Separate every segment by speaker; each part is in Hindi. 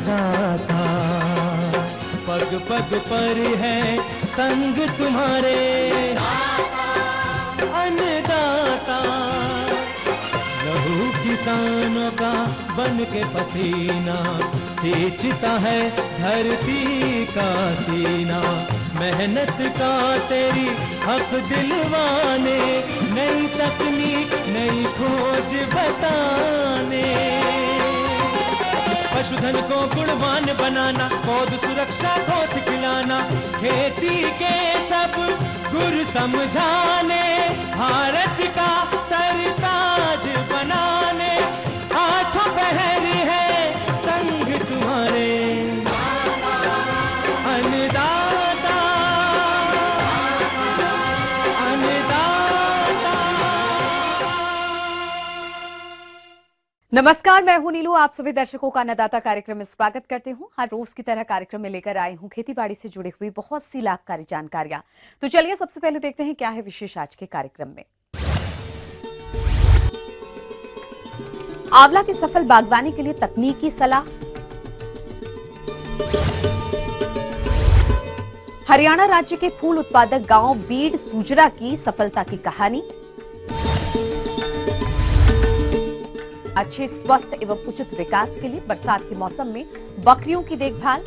Speaker 1: अन्नदाता, पग पग पर है संग तुम्हारे अन्नदाता। लहू किसानों का बन के पसीना सींचता है धरती का सीना। मेहनत का तेरी हक दिलवाने, नई तकनीक नई खोज बताने। पशुधन को गुणवान बनाना, पौध सुरक्षा को सिखलाना, खेती के सब गुर समझाने, भारत का सरताज बनाने। आठों पहर है संग तुम्हारे अन्नदाता, अन्नदाता।
Speaker 2: नमस्कार, मैं हूं नीलू। आप सभी दर्शकों का अन्नदाता कार्यक्रम में स्वागत करते हूं। हर रोज की तरह कार्यक्रम में लेकर आई हूं खेतीबाड़ी से जुड़ी हुई बहुत सी लाभकारी जानकारियां। तो चलिए सबसे पहले देखते हैं क्या है विशेष आज के कार्यक्रम में। आंवला की सफल बागवानी के लिए तकनीकी सलाह, हरियाणा राज्य के फूल उत्पादक गांव बीड़ सूजरा की सफलता की कहानी, अच्छे स्वस्थ एवं उचित विकास के लिए बरसात के मौसम में बकरियों की देखभाल,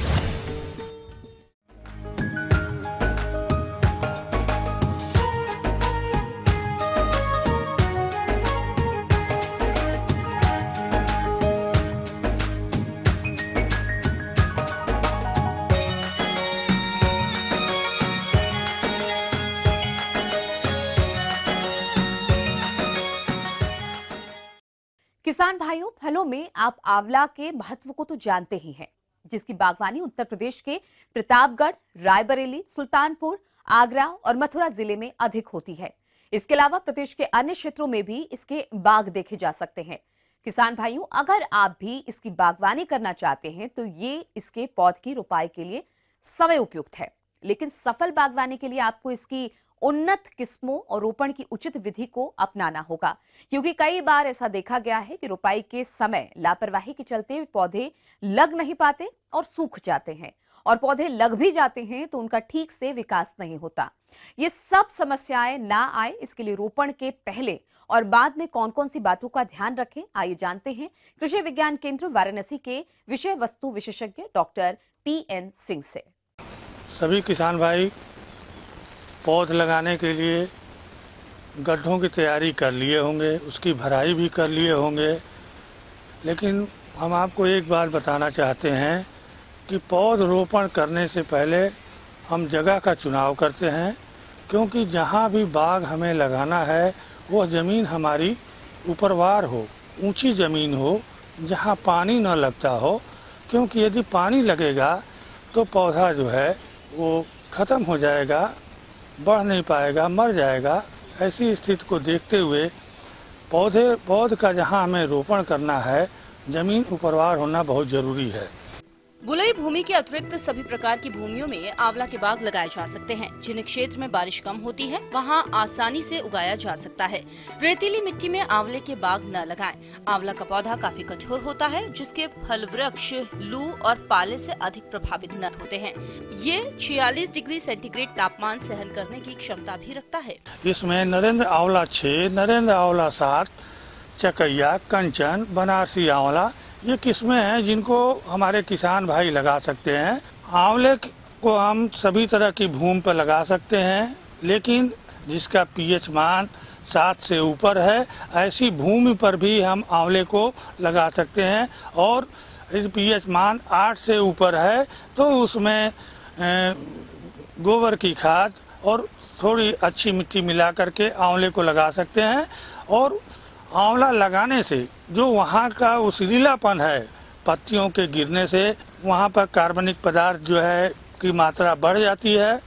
Speaker 2: किसान भाइयों, फलों में आप आंवला के महत्व को तो जानते ही हैं, जिसकी बागवानी उत्तर प्रदेश के प्रतापगढ़, रायबरेली, सुल्तानपुर, आगरा और मथुरा जिले में अधिक होती है। इसके अलावा प्रदेश के अन्य क्षेत्रों में भी इसके बाग देखे जा सकते हैं। किसान भाइयों, अगर आप भी इसकी बागवानी करना चाहते हैं तो ये इसके पौध की रोपाई के लिए समय उपयुक्त है। लेकिन सफल बागवानी के लिए आपको इसकी उन्नत किस्मों और रोपण की उचित विधि को अपनाना होगा, क्योंकि कई बार ऐसा देखा गया है कि रोपाई के समय लापरवाही के चलते पौधे लग नहीं पाते और सूख जाते हैं, और पौधे लग भी जाते हैं तो उनका ठीक से विकास नहीं होता। ये सब समस्याएं ना आए, इसके लिए रोपण के पहले और बाद में कौन कौन सी बातों का ध्यान रखें, आइए जानते हैं कृषि विज्ञान केंद्र वाराणसी के विषय वस्तु विशेषज्ञ डॉक्टर PN सिंह से।
Speaker 3: सभी किसान भाई पौध लगाने के लिए गड्ढों की तैयारी कर लिए होंगे, उसकी भराई भी कर लिए होंगे, लेकिन हम आपको एक बात बताना चाहते हैं कि पौध रोपण करने से पहले हम जगह का चुनाव करते हैं, क्योंकि जहाँ भी बाग हमें लगाना है वह ज़मीन हमारी ऊपरवार हो, ऊंची ज़मीन हो, जहाँ पानी न लगता हो, क्योंकि यदि पानी लगेगा तो पौधा जो है वो ख़त्म हो जाएगा, बढ़ नहीं पाएगा, मर जाएगा। ऐसी स्थिति को देखते हुए पौध का जहाँ हमें रोपण करना है, जमीन ऊपरवार होना बहुत जरूरी है।
Speaker 4: बुलई भूमि के अतिरिक्त सभी प्रकार की भूमियों में आंवला के बाग लगाए जा सकते हैं। जिन क्षेत्र में बारिश कम होती है वहां आसानी से उगाया जा सकता है। रेतीली मिट्टी में आंवले के बाग न लगाएं। आंवला का पौधा काफी कठोर होता है, जिसके फल वृक्ष लू और पाले से अधिक प्रभावित न होते हैं। ये 46 डिग्री सेंटीग्रेड तापमान सहन करने की क्षमता भी रखता है।
Speaker 3: इसमें नरेंद्र आंवला 6, नरेंद्र आंवला 7, चकैया, कंचन, बनारसी आंवला, ये किस्में हैं जिनको हमारे किसान भाई लगा सकते हैं। आंवले को हम सभी तरह की भूमि पर लगा सकते हैं, लेकिन जिसका pH मान 7 से ऊपर है, ऐसी भूमि पर भी हम आंवले को लगा सकते हैं। और यदि pH मान 8 से ऊपर है तो उसमें गोबर की खाद और थोड़ी अच्छी मिट्टी मिला करके आंवले को लगा सकते हैं। और आंवला लगाने से जो वहाँ का उसीलापन है, पत्तियों के गिरने से वहाँ पर कार्बनिक पदार्थ जो है की मात्रा बढ़ जाती है,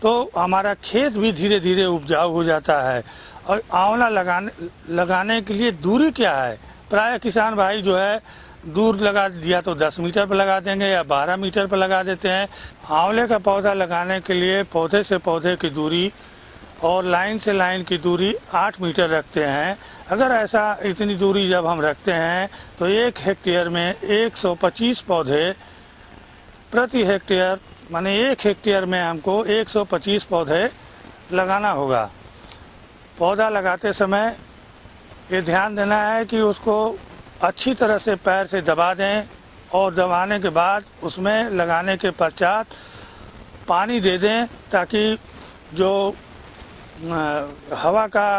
Speaker 3: तो हमारा खेत भी धीरे धीरे उपजाऊ हो जाता है। और आंवला लगाने के लिए दूरी क्या है? प्राय किसान भाई जो है दूर लगा दिया तो 10 मीटर पर लगा देंगे या 12 मीटर पर लगा देते हैं। आंवले का पौधा लगाने के लिए पौधे से पौधे की दूरी और लाइन से लाइन की दूरी 8 मीटर रखते हैं। अगर ऐसा इतनी दूरी जब हम रखते हैं तो 1 हेक्टेयर में 125 पौधे प्रति हेक्टेयर, माने 1 हेक्टेयर में हमको 125 पौधे लगाना होगा। पौधा लगाते समय ये ध्यान देना है कि उसको अच्छी तरह से पैर से दबा दें और दबाने के बाद उसमें लगाने के पश्चात पानी दे दें ताकि जो हवा का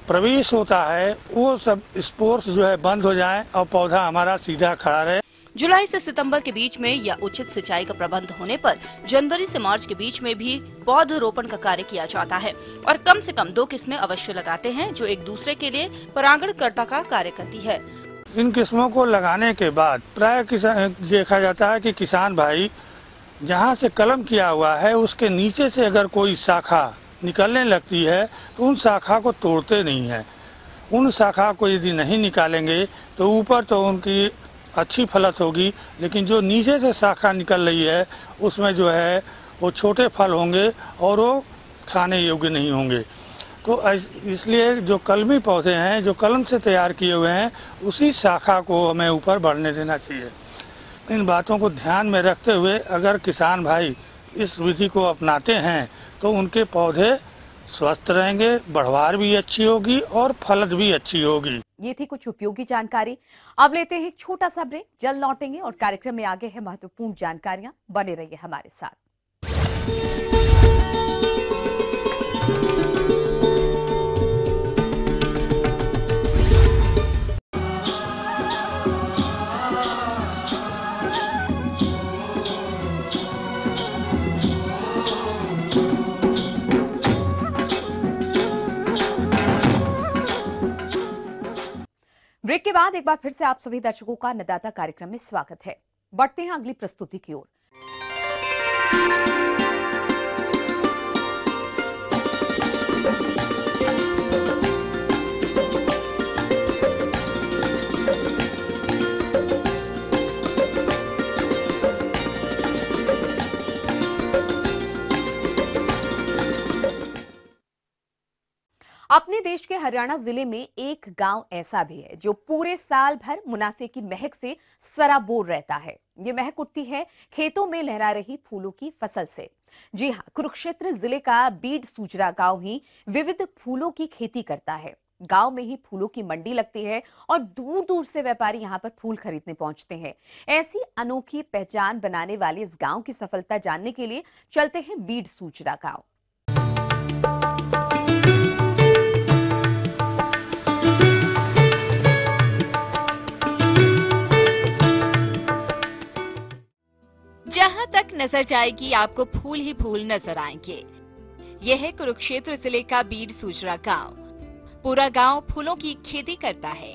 Speaker 3: प्रवेश होता है वो सब स्पोर्स जो है बंद हो जाएं और पौधा हमारा सीधा खड़ा रहे।
Speaker 4: जुलाई से सितंबर के बीच में या उचित सिंचाई का प्रबंध होने पर जनवरी से मार्च के बीच में भी पौधरोपण का कार्य किया जाता है और कम से कम 2 किस्में अवश्य लगाते हैं जो एक दूसरे के लिए परागणकर्ता का कार्य करती है।
Speaker 3: इन किस्मों को लगाने के बाद प्राय देखा जाता है कि किसान भाई जहाँ से कलम किया हुआ है उसके नीचे से अगर कोई शाखा निकलने लगती है तो उन शाखा को तोड़ते नहीं है। उन शाखा को यदि नहीं निकालेंगे तो ऊपर तो उनकी अच्छी फलत होगी, लेकिन जो नीचे से शाखा निकल रही है उसमें जो है वो छोटे फल होंगे और वो खाने योग्य नहीं होंगे। तो इसलिए जो कलमी पौधे हैं जो कलम से तैयार किए हुए हैं उसी शाखा को हमें ऊपर बढ़ने देना चाहिए। इन बातों को ध्यान में रखते हुए अगर किसान भाई इस विधि को अपनाते हैं तो उनके पौधे स्वस्थ रहेंगे, बढ़वार भी अच्छी होगी और फलत भी अच्छी होगी।
Speaker 2: ये थी कुछ उपयोगी जानकारी। अब लेते हैं एक छोटा सा ब्रेक, जल्द लौटेंगे और कार्यक्रम में आगे है महत्वपूर्ण जानकारियां। बने रहिए हमारे साथ। ब्रेक के बाद एक बार फिर से आप सभी दर्शकों का अन्नदाता कार्यक्रम में स्वागत है। बढ़ते हैं अगली प्रस्तुति की ओर। अपने देश के हरियाणा जिले में एक गांव ऐसा भी है जो पूरे साल भर मुनाफे की महक से सराबोर रहता है। ये महक उठती है खेतों में लहरा रही फूलों की फसल से। जी हां, कुरुक्षेत्र जिले का बीड सूचरा गांव ही विविध फूलों की खेती करता है। गांव में ही फूलों की मंडी लगती है और दूर दूर से व्यापारी यहां पर फूल खरीदने पहुंचते हैं। ऐसी अनोखी पहचान बनाने वाले इस गांव की सफलता जानने के लिए चलते हैं बीड सूचरा गांव।
Speaker 5: जहां तक नजर जाएगी आपको फूल ही फूल नजर आएंगे। यह है कुरुक्षेत्र जिले का बीड सूचरा गांव। पूरा गांव फूलों की खेती करता है।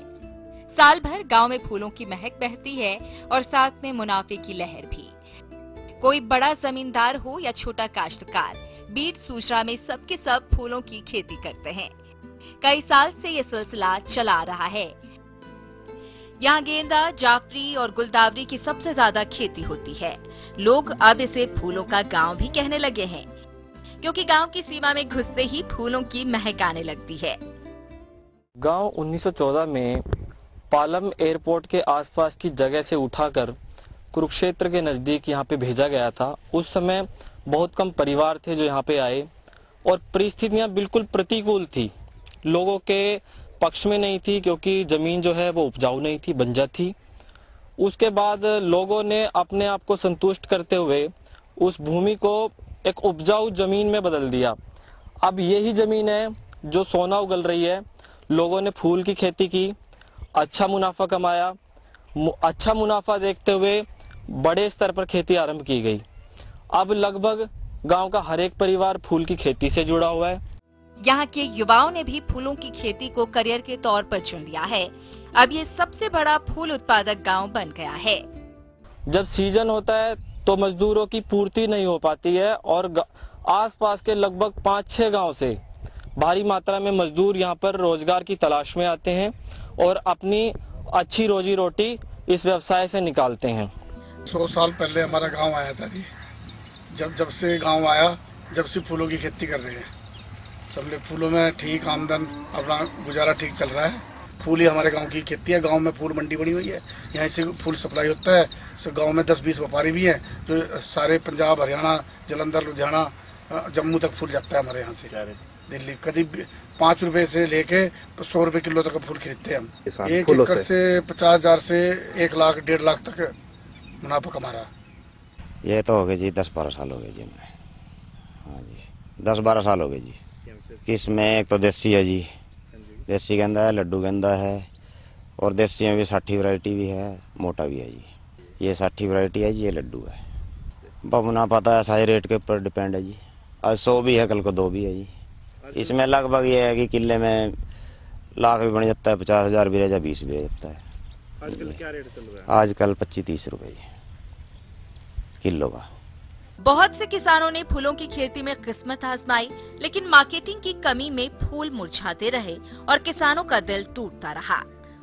Speaker 5: साल भर गांव में फूलों की महक बहती है और साथ में मुनाफे की लहर भी। कोई बड़ा जमींदार हो या छोटा काश्तकार, बीड सूचरा में सबके सब फूलों की खेती करते हैं। कई साल से ये सिलसिला चला आ रहा है। यहाँ गेंदा, जाफरी और गुलदावरी की सबसे ज्यादा खेती होती है। लोग अब इसे फूलों का गांव भी कहने लगे हैं, क्योंकि गांव की सीमा में घुसते ही फूलों की महक आने लगती है।
Speaker 6: गांव 1914 में पालम एयरपोर्ट के आसपास की जगह से उठाकर कुरुक्षेत्र के नजदीक यहाँ पे भेजा गया था। उस समय बहुत कम परिवार थे जो यहाँ पे आए और परिस्थितियाँ बिल्कुल प्रतिकूल थी, लोगों के पक्ष में नहीं थी, क्योंकि जमीन जो है वो उपजाऊ नहीं थी, बंजर थी। उसके बाद लोगों ने अपने आप को संतुष्ट करते हुए उस भूमि को एक उपजाऊ जमीन में बदल दिया। अब यही जमीन है जो सोना उगल रही है। लोगों ने फूल की खेती की, अच्छा मुनाफा कमाया। अच्छा मुनाफा देखते हुए बड़े स्तर पर खेती आरंभ की गई। अब लगभग गांव का हर एक परिवार फूल की खेती से जुड़ा हुआ है।
Speaker 5: यहाँ के युवाओं ने भी फूलों की खेती को करियर के तौर पर चुन लिया है। अब ये सबसे बड़ा फूल उत्पादक गांव बन गया है।
Speaker 6: जब सीजन होता है तो मजदूरों की पूर्ति नहीं हो पाती है और आसपास के लगभग 5-6 गांव से भारी मात्रा में मजदूर यहाँ पर रोजगार की तलाश में आते हैं और अपनी अच्छी रोजी रोटी इस व्यवसाय से निकालते हैं।
Speaker 7: 100 साल पहले हमारा गांव आया था जी। जब से गांव आया, जब से फूलों की खेती कर रहे हैं। सब फूलों में ठीक आमदन, अपना गुजारा ठीक चल रहा है। फूल ही हमारे गांव की खेती है। गांव में फूल मंडी बनी हुई है, यहाँ से फूल सप्लाई होता है। गांव में 10-20 व्यापारी भी हैं जो सारे पंजाब, हरियाणा, जलंधर, लुधियाना, जम्मू तक फूल जाता है हमारे यहाँ से। दिल्ली कभी 5 रुपए से लेके 100 रुपए किलो तक का फूल खरीदते हैं हम। 1 एकड़ से 50,000 से 1 लाख 1.5 लाख तक मुनाफा कमा रहा।
Speaker 8: ये तो हो गए जी 10-12 साल हो गए जी हमें। हाँ जी 10-12 साल हो गए जी। किसमें एक तो देसी है जी, देसी गेंदा है, लड्डू गेंदा है, और देसी में भी 60 वैरायटी भी है, मोटा भी है जी। ये 60 वैरायटी है जी, ये लड्डू है। बबना पता है सारे रेट के ऊपर डिपेंड है जी। आज 100 भी है, कल को 2 भी है जी। इसमें लगभग ये है कि किले में लाख भी बन जाता है, 50,000 भी रह जाए, 20 भी रह जाता है।
Speaker 9: आजकल क्या रेट चल रहा है?
Speaker 8: आजकल 25-30 रुपए किलो का।
Speaker 5: बहुत से किसानों ने फूलों की खेती में किस्मत आजमाई, लेकिन मार्केटिंग की कमी में फूल मुरझाते रहे और किसानों का दिल टूटता रहा।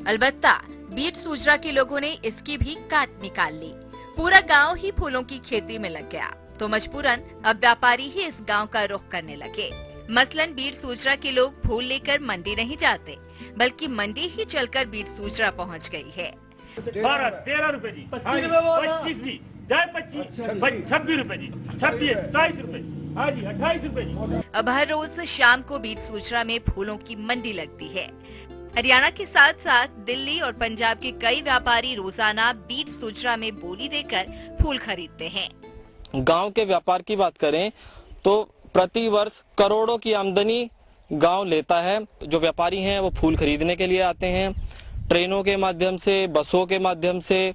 Speaker 5: अलबत्ता बीट सूजरा के लोगों ने इसकी भी काट निकाल ली। पूरा गांव ही फूलों की खेती में लग गया, तो मजबूरन अब व्यापारी ही इस गांव का रुख करने लगे। मसलन बीट सूजरा के लोग फूल लेकर मंडी नहीं जाते, बल्कि मंडी ही चलकर बीट सूजरा पहुंच गई है।
Speaker 9: 12-13 रुपए जी, 25 जी, 26 रुपए जी, 26, 27 रुपए, हाँ जी 28 रुपए जी।
Speaker 5: अब हर रोज शाम को बीट सूजरा में फूलों की मंडी लगती है। हरियाणा के साथ साथ दिल्ली और पंजाब के कई व्यापारी रोजाना बीट सूजरा में बोली देकर फूल खरीदते हैं।
Speaker 6: गांव के व्यापार की बात करें तो प्रति वर्ष करोड़ों की आमदनी गांव लेता है। जो व्यापारी हैं वो फूल खरीदने के लिए आते हैं, ट्रेनों के माध्यम से, बसों के माध्यम से,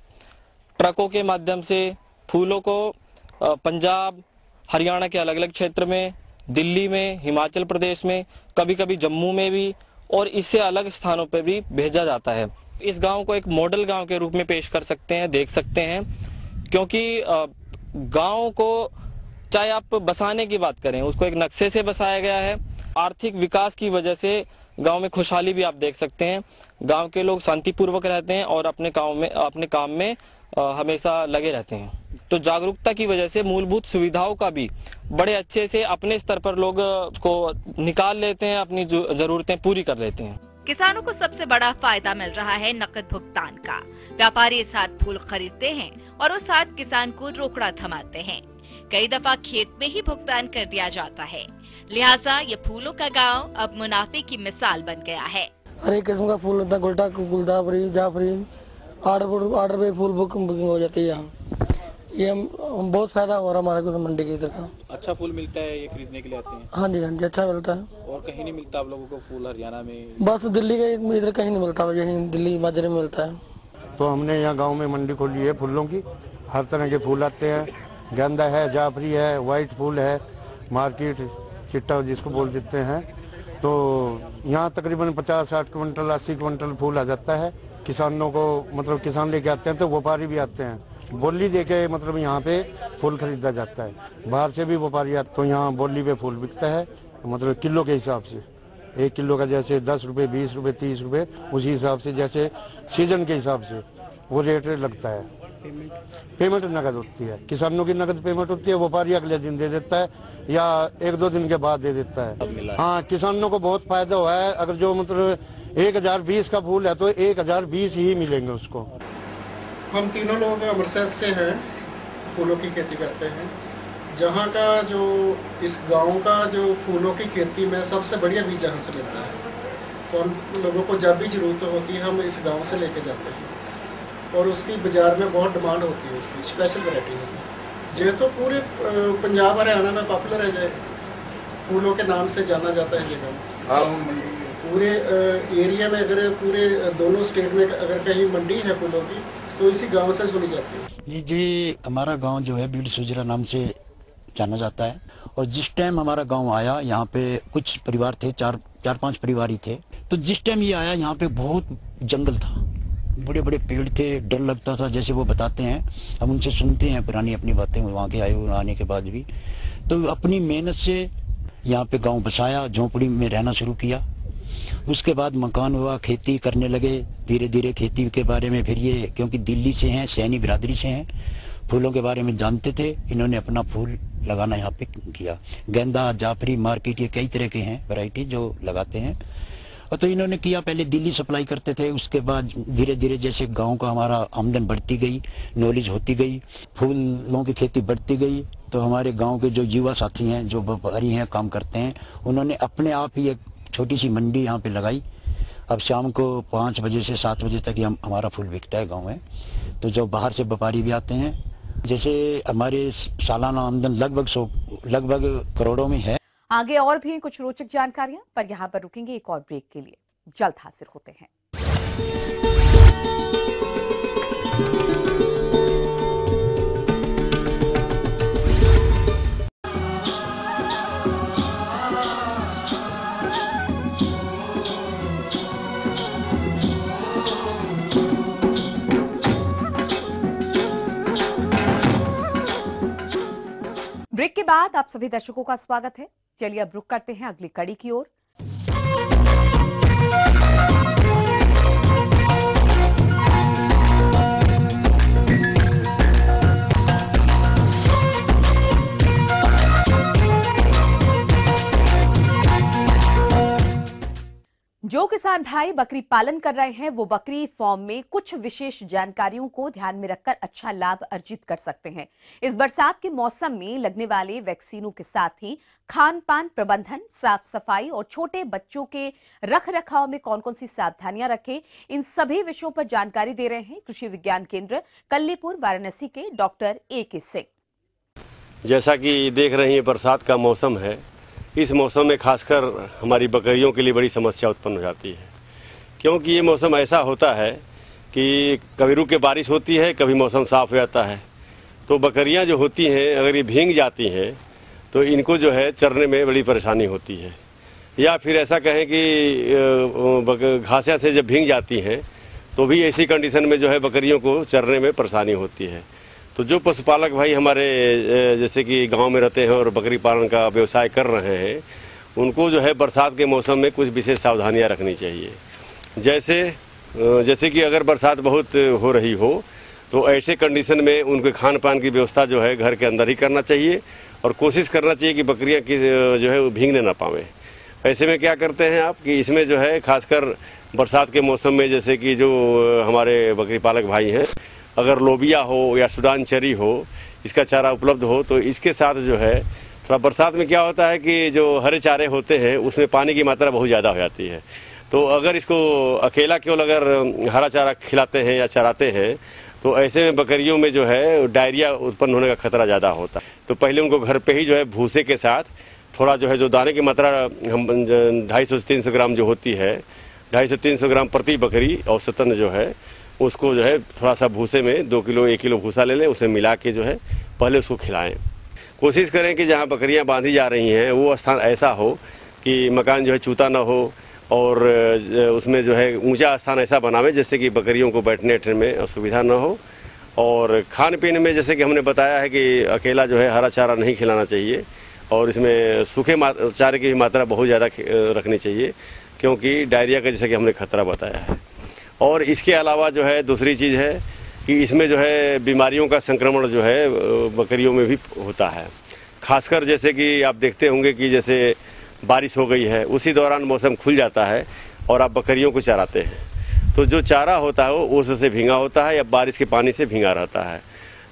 Speaker 6: ट्रकों के माध्यम से फूलों को पंजाब, हरियाणा के अलग अलग क्षेत्र में, दिल्ली में, हिमाचल प्रदेश में, कभी कभी जम्मू में भी और इससे अलग स्थानों पर भी भेजा जाता है। इस गांव को एक मॉडल गांव के रूप में पेश कर सकते हैं, देख सकते हैं, क्योंकि गांव को चाहे आप बसाने की बात करें, उसको एक नक्शे से बसाया गया है। आर्थिक विकास की वजह से गांव में खुशहाली भी आप देख सकते हैं। गांव के लोग शांतिपूर्वक रहते हैं और अपने काम में हमेशा लगे रहते हैं। तो जागरूकता की वजह से मूलभूत सुविधाओं का भी बड़े अच्छे से अपने स्तर पर लोग उसको निकाल लेते हैं, अपनी जरूरतें पूरी कर लेते हैं।
Speaker 5: किसानों को सबसे बड़ा फायदा मिल रहा है नकद भुगतान का। व्यापारी इस हाथ फूल खरीदते हैं और उस हाथ किसान को रोकड़ा थमाते हैं। कई दफा खेत में ही भुगतान कर दिया जाता है। लिहाजा ये फूलों का गांव अब मुनाफे की मिसाल बन गया है।
Speaker 10: हर एक किस्म का फूल होता है, गुलटा, गुलदावरी, जाफरी, ऑर्डर पे फूल बुकिंग हो जाती है यहाँ। ये हम बहुत फायदा हो रहा हमारे को मंडी की इधर का।
Speaker 9: अच्छा फूल मिलता है, ये खरीदने के लिए आते हैं?
Speaker 10: हाँ जी अच्छा मिलता है।
Speaker 9: और कहीं नहीं मिलता आप लोगों को फूल हरियाणा में?
Speaker 10: बस दिल्ली के इधर कहीं नहीं मिलता, यहीं दिल्ली माजरे में मिलता है।
Speaker 11: तो हमने यहाँ गाँव में मंडी खोली है फूलों की। हर तरह के फूल आते हैं, गेंदा है, जाफरी है, व्हाइट फूल है, मार्केट चिट्टा जिसको बोल देते हैं। तो यहाँ तकरीबन 50-60 क्विंटल, 80 क्विंटल फूल आ जाता है। किसानों को मतलब किसान लेके आते हैं, तो व्यापारी भी आते हैं, बोली देके मतलब यहाँ पे फूल खरीदा जाता है। बाहर से भी व्यापारी आते, तो यहाँ बोली पे फूल बिकता है, मतलब किलो के हिसाब से। 1 किलो का जैसे 10 रुपये, 20 रुपये, 30 रुपये, उसी हिसाब से जैसे सीजन के हिसाब से वो रेट लगता है। पेमेंट नकद होती है, किसानों की नकद पेमेंट होती है, व्यापारी अगले दिन दे देता है या 1-2 दिन के बाद दे देता है। हाँ, किसानों को बहुत फायदा हुआ है। अगर जो मतलब 1020 का फूल है तो 1020 ही मिलेंगे उसको।
Speaker 7: हम तीनों लोग अमृतसर से हैं, फूलों की खेती करते हैं। जहाँ का जो इस गांव का जो फूलों की खेती में सबसे बढ़िया बीज यहाँ से मिलता है। तो हम लोगों को जब भी ज़रूरत होती है हम इस गांव से लेके जाते हैं और उसकी बाज़ार में बहुत डिमांड होती है, उसकी स्पेशल वैरायटी है। ये तो पूरे पंजाब हरियाणा में पॉपुलर है, जो फूलों के नाम से जाना जाता है जगह। पूरे एरिया में अगर पूरे दोनों स्टेट में अगर कहीं मंडी है फूलों की तो इसी गांव से सुनी जाती है।
Speaker 12: जी हमारा गांव जो है बीट सूजरा नाम से जाना जाता है। और जिस टाइम हमारा गांव आया, यहाँ पे कुछ परिवार थे, 4-5 परिवार ही थे। तो जिस टाइम ये आया यहाँ पे बहुत जंगल था, बड़े बड़े पेड़ थे, डर लगता था। जैसे वो बताते हैं, हम उनसे सुनते हैं पुरानी अपनी बातें, वहाँ के आए आने के बाद भी। तो अपनी मेहनत से यहाँ पे गांव बसाया, झोंपड़ी में रहना शुरू किया। उसके बाद मकान हुआ, खेती करने लगे धीरे धीरे। खेती के बारे में फिर ये, क्योंकि दिल्ली से हैं, सैनी बिरादरी से हैं, फूलों के बारे में जानते थे, इन्होंने अपना फूल लगाना यहाँ पे किया। गेंदा, जाफरी, मार्केट, ये कई तरह के हैं वैरायटी जो लगाते हैं। और तो इन्होंने किया, पहले दिल्ली सप्लाई करते थे, उसके बाद धीरे धीरे जैसे गांव का हमारा आमदन बढ़ती गई, नॉलेज होती गई, फूलों की खेती बढ़ती गई, तो हमारे गांव के जो युवा साथी हैं, जो व्यापारी हैं, काम करते हैं, उन्होंने अपने आप ही एक छोटी सी मंडी यहाँ पे लगाई। अब शाम को 5 बजे से 7 बजे तक हमारा फूल बिकता है गाँव में। तो जो बाहर से व्यापारी भी आते हैं, जैसे हमारे सालाना आमदन लगभग करोड़ों में है।
Speaker 2: आगे और भी हैं कुछ रोचक जानकारियां, पर यहाँ पर रुकेंगे एक और ब्रेक के लिए। जल्द हाजिर होते हैं। ब्रेक के बाद आप सभी दर्शकों का स्वागत है। चलिए अब रुक करते हैं अगली कड़ी की ओर। जो किसान भाई बकरी पालन कर रहे हैं, वो बकरी फार्म में कुछ विशेष जानकारियों को ध्यान में रखकर अच्छा लाभ अर्जित कर सकते हैं। इस बरसात के मौसम में लगने वाले वैक्सीनों के साथ ही खान पान प्रबंधन, साफ सफाई और छोटे बच्चों के रख रखाव में कौन कौन सी सावधानियां रखें, इन सभी विषयों पर जानकारी दे रहे हैं कृषि विज्ञान केंद्र कल्लीपुर वाराणसी के डॉक्टर A.K. सिंह।
Speaker 13: जैसा कि देख रही हैं, बरसात का मौसम है। इस मौसम में खासकर हमारी बकरियों के लिए बड़ी समस्या उत्पन्न हो जाती है, क्योंकि ये मौसम ऐसा होता है कि कभी रुक के बारिश होती है, कभी मौसम साफ हो जाता है। तो बकरियां जो होती हैं, अगर ये भीग जाती हैं तो इनको जो है चरने में बड़ी परेशानी होती है। या फिर ऐसा कहें कि घासिया से जब भीग जाती हैं तो भी ऐसी कंडीशन में जो है बकरियों को चरने में परेशानी होती है। तो जो पशुपालक भाई हमारे जैसे कि गांव में रहते हैं और बकरी पालन का व्यवसाय कर रहे हैं, उनको जो है बरसात के मौसम में कुछ विशेष सावधानियां रखनी चाहिए। जैसे कि अगर बरसात बहुत हो रही हो तो ऐसे कंडीशन में उनके खान पान की व्यवस्था जो है घर के अंदर ही करना चाहिए और कोशिश करना चाहिए कि बकरियां की जो है वो भीगने ना पावें। ऐसे में क्या करते हैं आप कि इसमें जो है खासकर बरसात के मौसम में जैसे कि जो हमारे बकरी पालक भाई हैं, अगर लोबिया हो या सूडान चरी हो, इसका चारा उपलब्ध हो तो इसके साथ जो है थोड़ा बरसात में क्या होता है कि जो हरे चारे होते हैं उसमें पानी की मात्रा बहुत ज़्यादा हो जाती है। तो अगर इसको अकेला केवल अगर हरा चारा खिलाते हैं या चराते हैं तो ऐसे में बकरियों में जो है डायरिया उत्पन्न होने का खतरा ज़्यादा होता है। तो पहले उनको घर पे ही जो है भूसे के साथ थोड़ा जो है जो दाने की मात्रा हम 250 से 300 ग्राम जो होती है, 250 से 300 ग्राम प्रति बकरी औसतन जो है उसको जो है थोड़ा सा भूसे में 2 किलो 1 किलो भूसा ले लें, उसे मिला के जो है पहले उसको खिलाएं। कोशिश करें कि जहाँ बकरियाँ बांधी जा रही हैं वो स्थान ऐसा हो कि मकान जो है चूता ना हो और उसमें जो है ऊंचा स्थान ऐसा बनावें जिससे कि बकरियों को बैठने उठने में असुविधा ना हो। और खान पीने में जैसे कि हमने बताया है कि अकेला जो है हरा चारा नहीं खिलाना चाहिए और इसमें सूखे चारे की भी मात्रा बहुत ज़्यादा रखनी चाहिए, क्योंकि डायरिया का जैसे कि हमने खतरा बताया है। और इसके अलावा जो है दूसरी चीज़ है कि इसमें जो है बीमारियों का संक्रमण जो है बकरियों में भी होता है। खासकर जैसे कि आप देखते होंगे कि जैसे बारिश हो गई है, उसी दौरान मौसम खुल जाता है और आप बकरियों को चराते हैं तो जो चारा होता है वो ओस से भींगा होता है या बारिश के पानी से भींगा रहता है।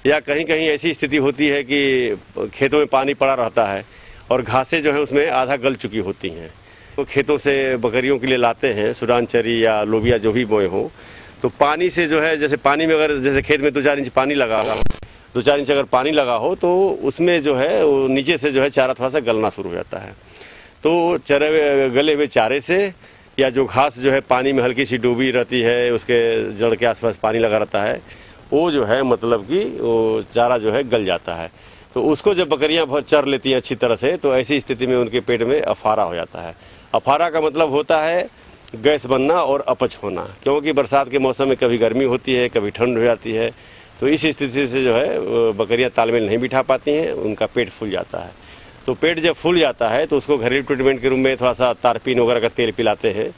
Speaker 13: या कहीं कहीं ऐसी स्थिति होती है कि खेतों में पानी पड़ा रहता है और घासें जो है उसमें आधा गल चुकी होती हैं। तो खेतों से बकरियों के लिए लाते हैं सूडान चरी या लोबिया जो भी बोए हो, तो पानी से जो है जैसे पानी में अगर जैसे खेत में 2-4 इंच पानी लगा हो, 2-4 इंच अगर पानी लगा हो तो उसमें जो है वो नीचे से जो है चारा थोड़ा सा गलना शुरू हो जाता है। तो गले हुए चारे से या जो घास जो है पानी में हल्की सी डूबी रहती है, उसके जड़ के आसपास पानी लगा रहता है, वो जो है मतलब कि वो चारा जो है गल जाता है। तो उसको जब बकरियां चर लेती हैं अच्छी तरह से तो ऐसी स्थिति में उनके पेट में अफारा हो जाता है। अफारा का मतलब होता है गैस बनना और अपच होना, क्योंकि बरसात के मौसम में कभी गर्मी होती है कभी ठंड हो जाती है। तो इस स्थिति से जो है बकरियां तालमेल नहीं बिठा पाती हैं, उनका पेट फूल जाता है। तो पेट जब फूल जाता है तो उसको घरेलू ट्रीटमेंट के रूप में थोड़ा सा तारपीन वगैरह का तेल पिलाते हैं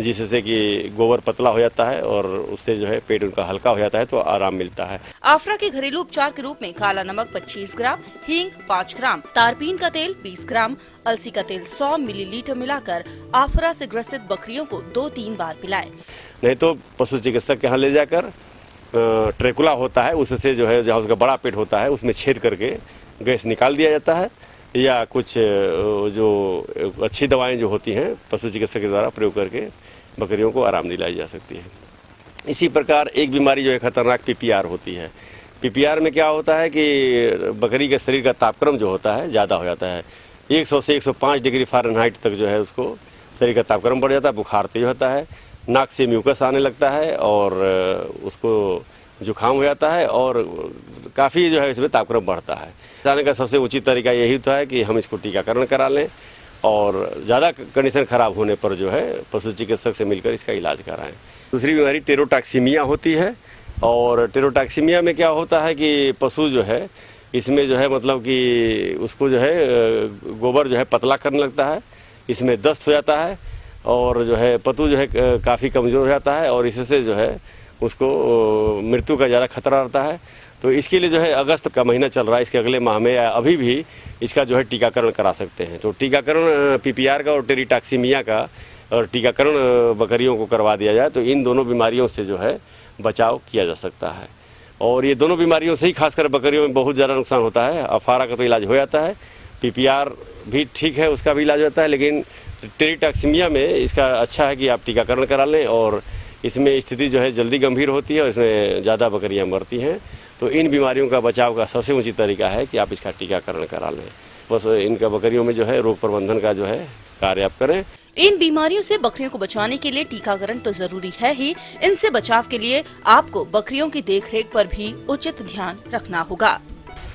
Speaker 13: जिससे कि गोबर पतला हो जाता है और उससे जो है पेट उनका हल्का हो जाता है, तो आराम मिलता है।
Speaker 4: आफरा के घरेलू उपचार के रूप में काला नमक 25 ग्राम, हींग 5 ग्राम, तारपीन का तेल 20 ग्राम, अलसी का तेल 100 मिलीलीटर मिलाकर आफरा से ग्रसित बकरियों को 2-3 बार पिलाएं।
Speaker 13: नहीं तो पशु चिकित्सक के यहाँ ले जाकर ट्रेकुला होता है, उससे जो है जहाँ उसका बड़ा पेट होता है उसमें छेद करके गैस निकाल दिया जाता है, या कुछ जो अच्छी दवाएं जो होती हैं पशु चिकित्सक के द्वारा प्रयोग करके बकरियों को आराम दिलाई जा सकती है। इसी प्रकार एक बीमारी जो है खतरनाक पीपीआर होती है। पीपीआर में क्या होता है कि बकरी के शरीर का तापक्रम जो होता है ज़्यादा हो जाता है, 100 से 105 डिग्री फ़ारेनहाइट तक जो है उसको शरीर का तापक्रम बढ़ जाता है, बुखार तेज होता है, नाक से म्यूकस आने लगता है और उसको जुकाम हो जाता है और काफ़ी जो है इसमें तापक्रम बढ़ता है। जाने का सबसे उचित तरीका यही होता है कि हम इसको टीकाकरण करा लें और ज़्यादा कंडीशन खराब होने पर जो है पशु चिकित्सक से मिलकर इसका इलाज कराएं। दूसरी बीमारी टेरोटॉक्सीमिया होती है और टेरोटॉक्सीमिया में क्या होता है कि पशु जो है इसमें जो है मतलब कि उसको जो है गोबर जो है पतला करने लगता है, इसमें दस्त हो जाता है और जो है पशु जो है काफ़ी कमज़ोर हो जाता है और इससे जो है उसको मृत्यु का ज़्यादा खतरा रहता है। तो इसके लिए जो है अगस्त का महीना चल रहा है, इसके अगले माह में या अभी भी इसका जो है टीकाकरण करा सकते हैं। तो टीकाकरण पीपीआर का और टेरोटॉक्सीमिया का और टीकाकरण बकरियों को करवा दिया जाए तो इन दोनों बीमारियों से जो है बचाव किया जा सकता है। और ये दोनों बीमारियों से ही खासकर बकरियों में बहुत ज़्यादा नुकसान होता है। अफारा का तो इलाज हो जाता है, पीपीआर भी ठीक है उसका भी इलाज होता है, लेकिन टेरोटॉक्सीमिया में इसका अच्छा है कि आप टीकाकरण करा लें और इसमें स्थिति जो है जल्दी गंभीर होती है और इसमें ज़्यादा बकरियां मरती हैं। तो इन बीमारियों का बचाव का सबसे उचित तरीका है कि आप इसका टीकाकरण करा लें। बस इनका बकरियों में जो है रोग प्रबंधन का जो है कार्य आप करें।
Speaker 4: इन बीमारियों से बकरियों को बचाने के लिए टीकाकरण तो जरूरी है ही, इनसे बचाव के लिए आपको बकरियों की देखरेख पर भी उचित ध्यान रखना होगा।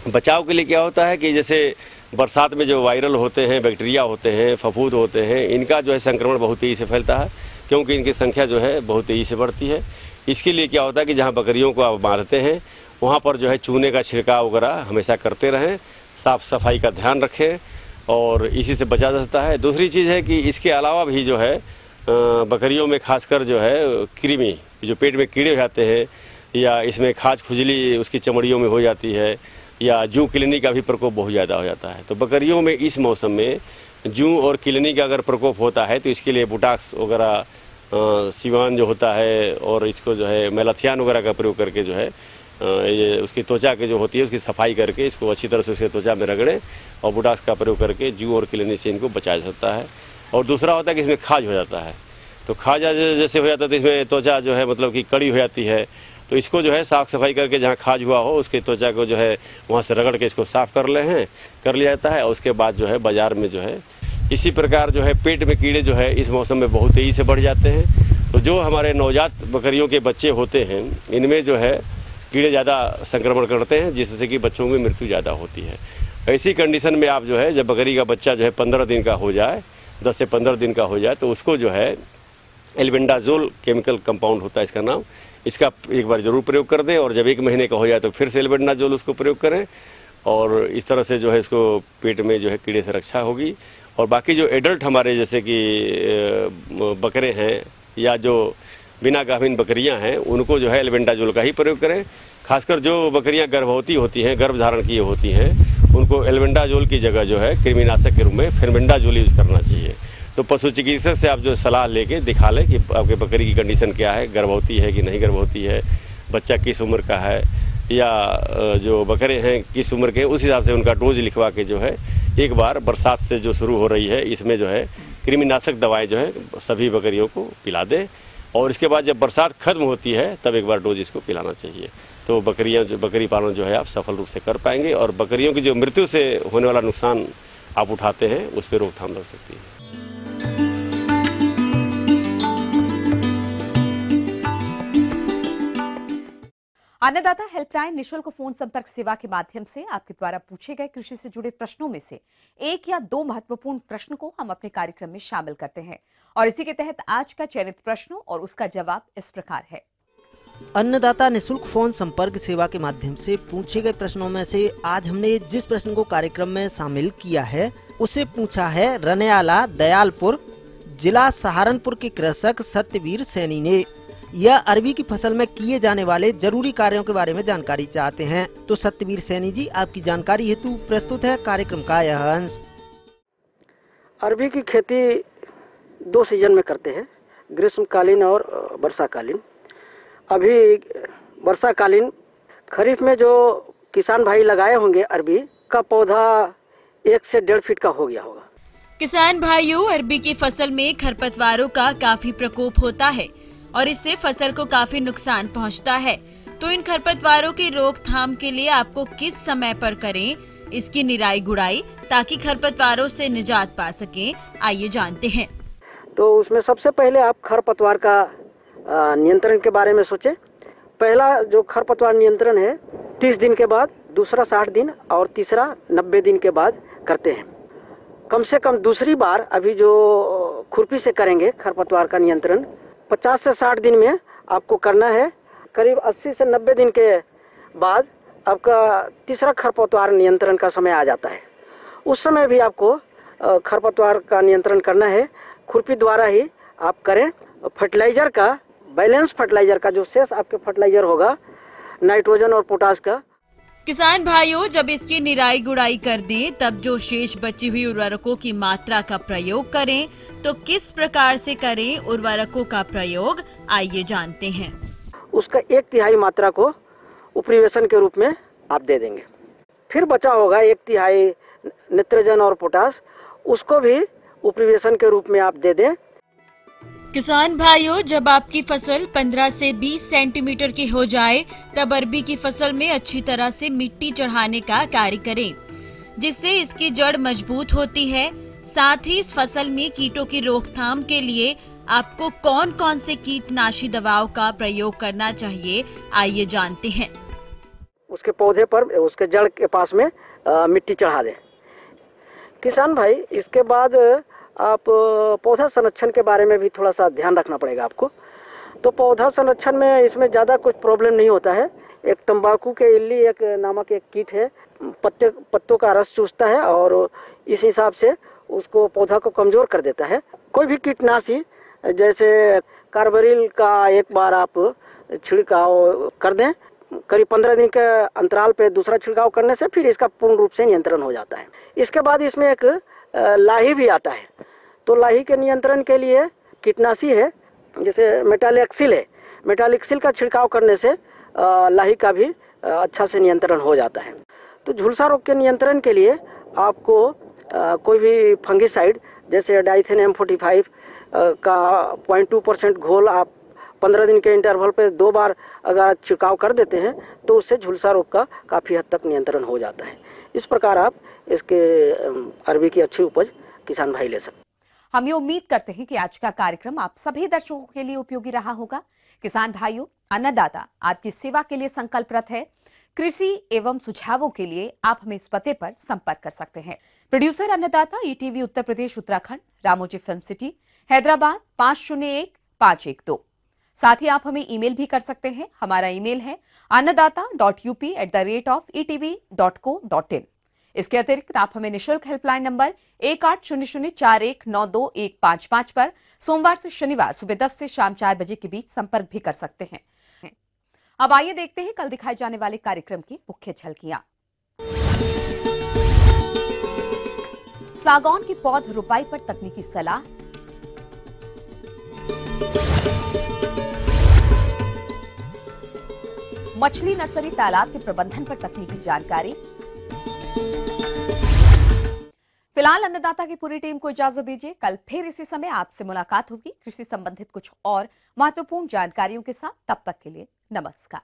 Speaker 13: बचाव के लिए क्या होता है कि जैसे बरसात में जो वायरल होते हैं, बैक्टीरिया होते हैं, फफूंद होते हैं, इनका जो है संक्रमण बहुत तेज़ी से फैलता है क्योंकि इनकी संख्या जो है बहुत तेज़ी से बढ़ती है। इसके लिए क्या होता है कि जहाँ बकरियों को आप बांधते हैं वहाँ पर जो है चूने का छिड़काव वगैरह हमेशा करते रहें, साफ़ सफाई का ध्यान रखें और इसी से बचा जा सकता है। दूसरी चीज़ है कि इसके अलावा भी जो है बकरियों में खासकर जो है कृमि, जो पेट में कीड़े हो जाते हैं या इसमें खाज खुजली उसकी चमड़ियों में हो जाती है या जूं किलनी का भी प्रकोप बहुत ज़्यादा हो जाता है। तो बकरियों में इस मौसम में जूं और किलनी का अगर प्रकोप होता है तो इसके लिए बुटाक्स वगैरह सिवान जो होता है और इसको जो है मेलाथियान वगैरह का प्रयोग करके जो है ये उसकी त्वचा के जो होती है उसकी सफाई करके इसको अच्छी तरह से उसके त्वचा में रगड़ें और बुटाक्स का प्रयोग करके जूं और किलनी से इनको बचाया जा सकता है। और दूसरा होता है कि इसमें खाज हो जाता है, तो खाज जैसे हो जाता है तो इसमें त्वचा जो है मतलब कि कड़ी हो जाती है, तो इसको जो है साफ सफाई करके जहाँ खाज हुआ हो उसके त्वचा को जो है वहाँ से रगड़ के इसको साफ कर लिया जाता है और उसके बाद जो है बाज़ार में जो है इसी प्रकार जो है पेट में कीड़े जो है इस मौसम में बहुत तेज़ी से बढ़ जाते हैं। तो जो हमारे नवजात बकरियों के बच्चे होते हैं इनमें जो है कीड़े ज़्यादा संक्रमण करते हैं जिससे कि बच्चों में मृत्यु ज़्यादा होती है। ऐसी कंडीशन में आप जो है जब बकरी का बच्चा जो है 15 दिन का हो जाए, 10 से 15 दिन का हो जाए तो उसको जो है एल्बेंडाजोल केमिकल कंपाउंड होता है इसका नाम, इसका एक बार जरूर प्रयोग कर दें और जब 1 महीने का हो जाए तो फिर से एल्बेंडाजोल उसको प्रयोग करें और इस तरह से जो है इसको पेट में जो है कीड़े से रक्षा होगी। और बाकी जो एडल्ट हमारे जैसे कि बकरे हैं या जो बिना गाभिन बकरियां हैं उनको जो है एल्बेंडाजोल का ही प्रयोग करें। खासकर जो बकरियां गर्भवती होती हैं, गर्भ धारण की होती हैं, उनको एल्बेंडाजोल की जगह जो है कृमिनाशक के रूप में फेर्मेंडाजोल यूज करना चाहिए। तो पशु चिकित्सक से आप जो सलाह लेके दिखा लें कि आपके बकरी की कंडीशन क्या है, गर्भवती है कि नहीं गर्भवती है, बच्चा किस उम्र का है या जो बकरे हैं किस उम्र के हैं, उस हिसाब से उनका डोज लिखवा के जो है एक बार बरसात से जो शुरू हो रही है इसमें जो है कृमिनाशक दवाएं जो है सभी बकरियों को पिला दें और इसके बाद जब बरसात खत्म होती है तब एक बार डोज इसको पिलाना चाहिए। तो बकरी पालन जो है आप सफल रूप से कर पाएंगे और बकरियों की जो मृत्यु से होने वाला नुकसान आप उठाते हैं उस पर रोकथाम लग सकती है।
Speaker 2: अन्नदाता हेल्पलाइन निशुल्क फोन संपर्क सेवा के माध्यम से आपके द्वारा पूछे गए कृषि से जुड़े प्रश्नों में से 1 या 2 महत्वपूर्ण प्रश्न को हम अपने कार्यक्रम में शामिल करते हैं और इसी के तहत आज का चयनित प्रश्न और उसका जवाब इस प्रकार है।
Speaker 14: अन्नदाता निशुल्क फोन संपर्क सेवा के माध्यम से पूछे गए प्रश्नों में से आज हमने जिस प्रश्न को कार्यक्रम में शामिल किया है उसे पूछा है रनियाला दयालपुर जिला सहारनपुर के कृषक सत्यवीर सैनी ने। यह अरबी की फसल में किए जाने वाले जरूरी कार्यों के बारे में जानकारी चाहते हैं। तो सत्यवीर सैनी जी, आपकी जानकारी हेतु प्रस्तुत है कार्यक्रम का यह अंश।
Speaker 15: अरबी की खेती 2 सीजन में करते हैं, ग्रीष्मकालीन और वर्षाकालीन। अभी वर्षाकालीन खरीफ में जो किसान भाई लगाए होंगे अरबी का पौधा 1 से 1.5 फीट का हो गया होगा।
Speaker 4: किसान भाइयों, अरबी की फसल में खरपतवारों का काफी प्रकोप होता है और इससे फसल को काफी नुकसान पहुंचता है। तो इन खरपतवारों की रोकथाम के लिए आपको किस समय पर करें इसकी निराई गुड़ाई, ताकि खरपतवारों से निजात पा सकें, आइए जानते हैं।
Speaker 15: तो उसमें सबसे पहले आप खरपतवार का नियंत्रण के बारे में सोचें। पहला जो खरपतवार नियंत्रण है 30 दिन के बाद, दूसरा 60 दिन और तीसरा 90 दिन के बाद करते हैं। कम से कम दूसरी बार अभी जो खुरपी से करेंगे खरपतवार का नियंत्रण 50 से 60 दिन में आपको करना है। करीब 80 से 90 दिन के बाद आपका तीसरा खरपतवार नियंत्रण का समय आ जाता है। उस समय भी आपको खरपतवार का नियंत्रण करना है, खुरपी द्वारा ही आप करें। फर्टिलाइजर का, बैलेंस फर्टिलाइजर का जो शेष आपके फर्टिलाइजर होगा नाइट्रोजन और पोटास का,
Speaker 4: किसान भाइयों जब इसकी निराई गुड़ाई कर दें तब जो शेष बची हुई उर्वरकों की मात्रा का प्रयोग करें। तो किस प्रकार से करें उर्वरकों का प्रयोग, आइए जानते हैं।
Speaker 15: उसका 1/3 मात्रा को उपरिवेशन के रूप में आप दे देंगे। फिर बचा होगा 1/3 नाइट्रोजन और पोटास, उसको भी उपरिवेशन के रूप में आप दे दें।
Speaker 4: किसान भाइयों, जब आपकी फसल 15 से 20 सेंटीमीटर की हो जाए तब अरबी की फसल में अच्छी तरह से मिट्टी चढ़ाने का कार्य करें, जिससे इसकी जड़ मजबूत होती है। साथ ही इस फसल में कीटों की रोकथाम के लिए आपको कौन कौन से कीटनाशी दवाओं का प्रयोग करना चाहिए, आइए जानते हैं।
Speaker 15: उसके पौधे पर, उसके जड़ के पास में मिट्टी चढ़ा दें। किसान भाई, इसके बाद आप पौधा संरक्षण के बारे में भी थोड़ा सा ध्यान रखना पड़ेगा आपको। तो पौधा संरक्षण में इसमें ज़्यादा कुछ प्रॉब्लम नहीं होता है। एक तंबाकू के इल्ली एक नामक एक कीट है, पत्तों का रस चूसता है और इस हिसाब से उसको पौधा को कमज़ोर कर देता है। कोई भी कीटनाशी जैसे कार्बोरिल का एक बार आप छिड़काव कर दें, करीब 15 दिन के अंतराल पे दूसरा छिड़काव करने से फिर इसका पूर्ण रूप से नियंत्रण हो जाता है। इसके बाद इसमें एक लाही भी आता है। तो लाही के नियंत्रण के लिए कीटनाशी है, जैसे मेटालिक्सिल है। मेटालिक्सिल का छिड़काव करने से लाही का भी अच्छा से नियंत्रण हो जाता है। तो झुलसा रोग के नियंत्रण के लिए आपको कोई भी फंगिसाइड जैसे डाइथेन M45 का 0.2% घोल आप 15 दिन के इंटरवल पे 2 बार अगर छिड़काव कर देते हैं तो उससे झुलसा रोग का काफ़ी हद तक नियंत्रण हो जाता है। इस प्रकार आप इसके अरबी की अच्छी उपज किसान भाई ले सकते।
Speaker 2: हम ये उम्मीद करते हैं कि आज का कार्यक्रम आप सभी दर्शकों के लिए उपयोगी रहा होगा। किसान भाइयों, अन्नदाता आपकी सेवा के लिए संकल्परत है। कृषि एवं सुझावों के लिए आप हमें इस पते पर संपर्क कर सकते हैं। प्रोड्यूसर अन्नदाता, ETV Uttar Pradesh Uttarakhand, Ramoji film city, Hyderabad 501512। साथ ही आप हमें ईमेल भी कर सकते हैं। हमारा ईमेल है annadaata.up@etv.co.in। इसके अतिरिक्त आप हमें निशुल्क हेल्पलाइन नंबर 180041921155 पर सोमवार से शनिवार सुबह 10 से शाम 4 बजे के बीच संपर्क भी कर सकते हैं। अब आइए देखते हैं कल दिखाए जाने वाले कार्यक्रम की मुख्य झलकियां। सागौन की पौध रोपाई पर तकनीकी सलाह, मछली नर्सरी तालाब के प्रबंधन पर तकनीकी जानकारी। फिलहाल अन्नदाता की पूरी टीम को इजाजत दीजिए। कल फिर इसी समय आपसे मुलाकात होगी कृषि संबंधित कुछ और महत्वपूर्ण जानकारियों के साथ। तब तक के लिए नमस्कार।